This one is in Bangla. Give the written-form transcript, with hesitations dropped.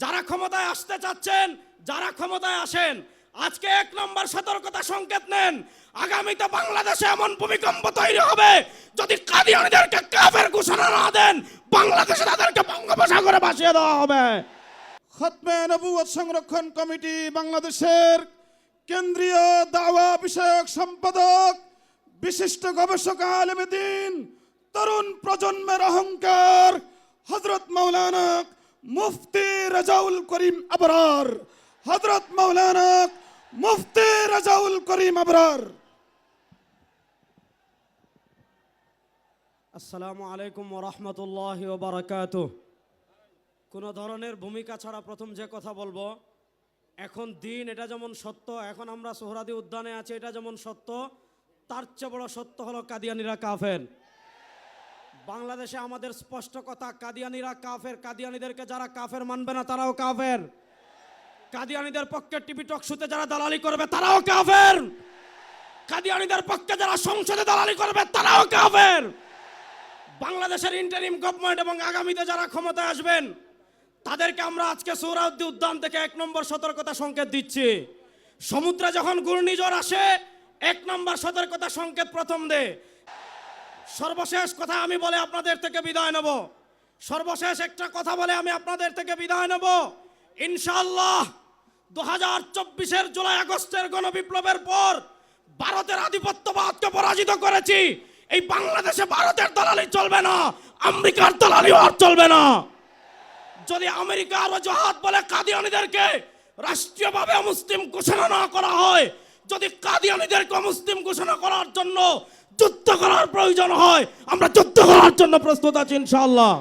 যারা ক্ষমতায় আসতে চাচ্ছেন, যারা ক্ষমতায় আসেন, আজকে 1 নম্বর সতর্কতা সংকেত নেন। আগামীতে বাংলাদেশে এমন ভূমিকম্প তৈরি হবে, যদি কাদিয়ানীদেরকে কাফের ঘোষণা না দেন, বাংলাদেশে তাদেরকে বঙ্গোপসাগরে ভাসিয়ে দেওয়া হবে। খতমে নবুয়ত সংরক্ষণ কমিটি বাংলাদেশের কেন্দ্রীয় দাওয়া বিষয়ক সম্পাদক, বিশিষ্ট গবেষক, আলেমে দ্বীন, তরুণ প্রজন্মের অহংকার, হযরত মাওলানা মুফতি রাজাউল করিম আবরার। হযরত মাওলানা মুফতি রাজাউল করিম আবরার। আসসালামু আলাইকুম ওয়া রাহমাতুল্লাহি ওয়া বারাকাতুহু। কোনো ধরনের ভূমিকা ছাড়া প্রথম যে কথা বলবো, এখন দিন এটা যেমন সত্য, এখন আমরা সোহরাদি উদ্যানে আছি এটা যেমন সত্য, তার চেয়ে বড় সত্য হলো কাদিয়ানীরা কাফের। বাংলাদেশে আমাদের স্পষ্ট কথা, কাদিয়ানীরা কাফের। কাদিয়ানীদেরকে যারা কাফের মানবে না তারাও কাফের। কাদিয়ানীদের পক্ষে টিভি টক শোতে যারা দালালি করবে তারাও কাফের। কাদিয়ানীদের পক্ষে যারা সংসদে দালালি করবে তারাও কাফের। বাংলাদেশের ইন্টারিম গভর্নমেন্ট এবং আগামীতে যারা ক্ষমতায় আসবেন তাদেরকে আমরা আজকে সোহরাওয়ার্দী উদ্যান থেকে 1 নম্বর সতর্কতা সংকেত দিচ্ছি। সমুদ্রে যখন ঘূর্ণিঝড় আসে 1 নম্বর সতর্কতা সংকেত প্রথম দে। সর্বশেষ কথা আমি বলে আপনাদের থেকে বিদায় নেব। সর্বশেষ একটা কথা বলে আমি আপনাদের থেকে বিদায় নেব। ইনশাআল্লাহ 2024-এর জুলাই আগস্টের গণবিপ্লবের পর ভারতের আধিপত্যবাদকে পরাজিত করেছি। এই বাংলাদেশে ভারতের দালালি চলবে না, আমেরিকার দালালিও আর চলবে না। যদি আমেরিকা আর ওয়াজাহাত বলে কাদিয়ানীদেরকে রাষ্ট্রীয়ভাবে মুসলিম ঘোষণা না করা হয়, যদি কাদিয়ানীদেরকে মুসলিম ঘোষণা করার জন্য যুদ্ধ করার প্রয়োজন হয়, আমরা যুদ্ধ করার জন্য প্রস্তুত আছি ইনশাআল্লাহ।